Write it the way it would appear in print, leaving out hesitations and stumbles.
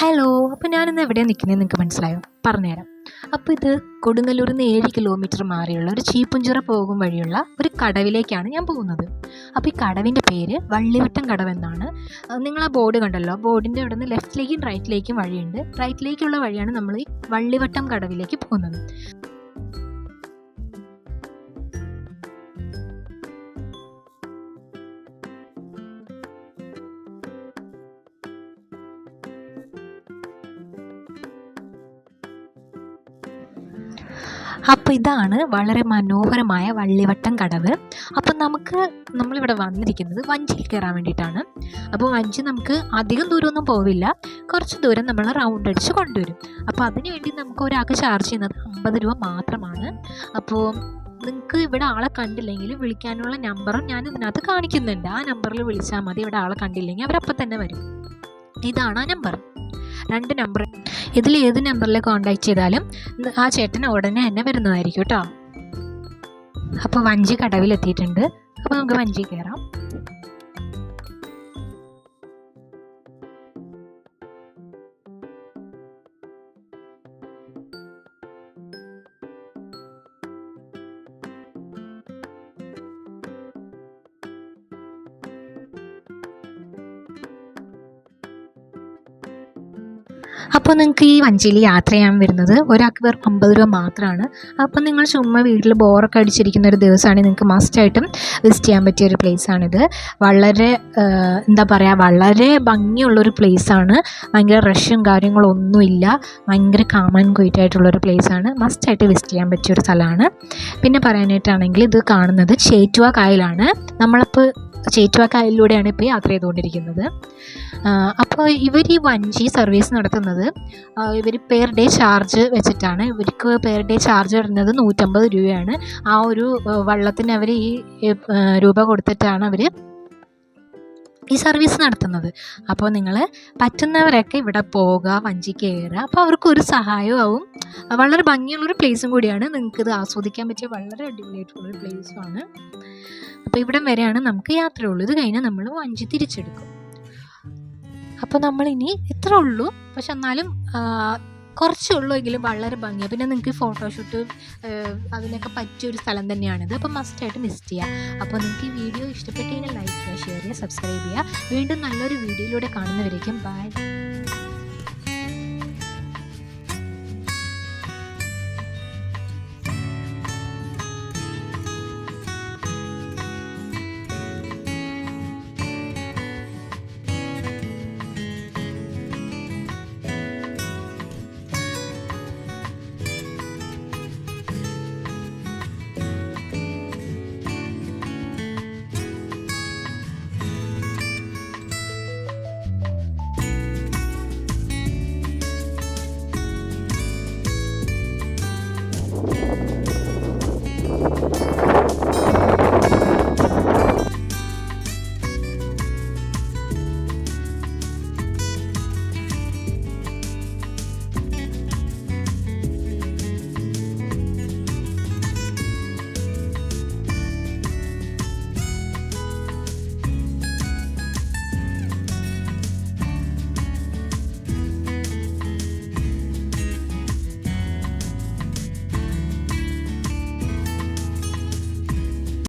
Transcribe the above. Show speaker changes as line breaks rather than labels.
Hello. അപ്പോൾ ഞാനിന്ന് എവിടെയാണ് നിൽക്കുന്നത് നിങ്ങൾക്ക് മനസ്സിലായോ? പറഞ്ഞുതരാം. അപ്പോൾ ഇത് കൊടുങ്ങല്ലൂരിൽ നിന്ന് 7 കിലോമീറ്റർ മാറിയുള്ള ഒരു ചീപ്പുംചിറ പോകും വഴിയുള്ള ഒരു കടവിലേക്കാണ് ഞാൻ പോകുന്നത്. അപ്പോൾ ഈ കടവിൻ്റെ പേര് വള്ളിവട്ടം കടവെന്നാണ്. നിങ്ങൾ ആ ബോർഡ് കണ്ടല്ലോ, ബോർഡിൻ്റെ അവിടെ നിന്ന് ലെഫ്റ്റിലേക്കും റൈറ്റിലേക്കും വഴിയുണ്ട്. റൈറ്റിലേക്കുള്ള വഴിയാണ് നമ്മൾ ഈ വള്ളിവട്ടം കടവിലേക്ക് പോകുന്നത്. അപ്പോൾ ഇതാണ് വളരെ മനോഹരമായ വള്ളിവട്ടം കടവ്. അപ്പം നമ്മളിവിടെ വന്നിരിക്കുന്നത് വഞ്ചിയിൽ കയറാൻ വേണ്ടിയിട്ടാണ്. അപ്പോൾ വഞ്ചി നമുക്ക് അധികം ദൂരമൊന്നും പോവില്ല, കുറച്ച് ദൂരം നമ്മൾ റൗണ്ട് അടിച്ച് കൊണ്ടുവരും. അപ്പോൾ അതിന് വേണ്ടി നമുക്ക് ഒരാൾക്ക് ചാർജ് ചെയ്യുന്നത് 50 രൂപ മാത്രമാണ്. അപ്പോൾ നിങ്ങൾക്ക് ഇവിടെ ആളെ കണ്ടില്ലെങ്കിൽ വിളിക്കാനുള്ള നമ്പറും ഞാൻ ഇതിനകത്ത് കാണിക്കുന്നുണ്ട്. ആ നമ്പറിൽ വിളിച്ചാൽ മതി. ഇവിടെ ആളെ കണ്ടില്ലെങ്കിൽ അവരപ്പം തന്നെ വരും. ഇതാണ് ആ നമ്പർ. 2 നമ്പർ. ഇതിൽ ഏത് നമ്പറിൽ കോൺടാക്ട് ചെയ്താലും ആ ചേട്ടൻ ഉടനെ തന്നെ വരുന്നതായിരിക്കും കേട്ടോ. അപ്പോൾ വഞ്ചി കടവിലെത്തിയിട്ടുണ്ട്. അപ്പോൾ നമുക്ക് വഞ്ചി കയറാം. അപ്പോൾ നിങ്ങൾക്ക് ഈ വഞ്ചിയിൽ യാത്ര ചെയ്യാൻ വരുന്നത് ഒരാൾക്ക് വെറും 50 രൂപ മാത്രമാണ്. അപ്പോൾ നിങ്ങൾ ചുമ്മാ വീട്ടിൽ ബോറൊക്കെ അടിച്ചിരിക്കുന്ന ഒരു ദിവസമാണെങ്കിൽ നിങ്ങൾക്ക് മസ്റ്റായിട്ടും വിസിറ്റ് ചെയ്യാൻ പറ്റിയ ഒരു പ്ലേസാണിത്. വളരെ വളരെ ഭംഗിയുള്ളൊരു പ്ലേസാണ്. ഭയങ്കര റഷും കാര്യങ്ങളൊന്നുമില്ല. ഭയങ്കര കാം ആൻഡ് ക്വയറ്റ് ആയിട്ടുള്ളൊരു പ്ലേസാണ്. മസ്റ്റായിട്ട് വിസിറ്റ് ചെയ്യാൻ പറ്റിയൊരു സ്ഥലമാണ്. പിന്നെ പറയാനായിട്ടാണെങ്കിൽ ഇത് കാണുന്നത് ചേറ്റുവ കായലാണ്. നമ്മളിപ്പോൾ ചേറ്റുവ കായലിലൂടെയാണ് ഇപ്പോൾ യാത്ര ചെയ്തുകൊണ്ടിരിക്കുന്നത്. അപ്പോൾ ഇവർ ഈ വഞ്ചി സർവീസ് നടത്തുന്നത് ഇവർ പെർ ഡേ ചാർജ് വെച്ചിട്ടാണ്. ഇവർക്ക് പെർ ഡേ ചാർജ് വരുന്നത് 150 രൂപയാണ്. ആ ഒരു വള്ളത്തിന് അവർ ഈ രൂപ കൊടുത്തിട്ടാണ് അവർ ഈ സർവീസ് നടത്തുന്നത്. അപ്പോൾ നിങ്ങൾ പറ്റുന്നവരൊക്കെ ഇവിടെ പോവുക, വഞ്ചി കയറുക. അപ്പോൾ അവർക്കൊരു സഹായമാവും. വളരെ ഭംഗിയുള്ളൊരു പ്ലേസും കൂടിയാണ്. നിങ്ങൾക്കിത് ആസ്വദിക്കാൻ പറ്റിയ വളരെ അടിപൊളിയായിട്ടുള്ളൊരു പ്ലേസുമാണ്. അപ്പോൾ ഇവിടം വരെയാണ് നമുക്ക് യാത്രയുള്ളൂ. ഇത് കഴിഞ്ഞാൽ നമ്മൾ വഞ്ചി തിരിച്ചെടുക്കും. അപ്പോൾ നമ്മളിനി ഇത്രേ ഉള്ളൂ. പക്ഷെ എന്നാലും കുറച്ചേ ഉള്ളൂ എങ്കിലും വളരെ ഭംഗിയാണ്. പിന്നെ നിങ്ങൾക്ക് ഫോട്ടോഷൂട്ട് അതിനൊക്കെ പറ്റിയൊരു സ്ഥലം തന്നെയാണിത്. അപ്പോൾ മസ്റ്റായിട്ട് വിസിറ്റ് ചെയ്യുക. അപ്പോൾ നിങ്ങൾക്ക് ഈ വീഡിയോ ഇഷ്ടപ്പെട്ട് കഴിഞ്ഞാൽ ലൈക്ക് ചെയ്യുക, ഷെയർ ചെയ്യുക, സബ്സ്ക്രൈബ് ചെയ്യുക. വീണ്ടും നല്ലൊരു വീഡിയോയിലൂടെ കാണുന്നവരേക്കും ബൈ.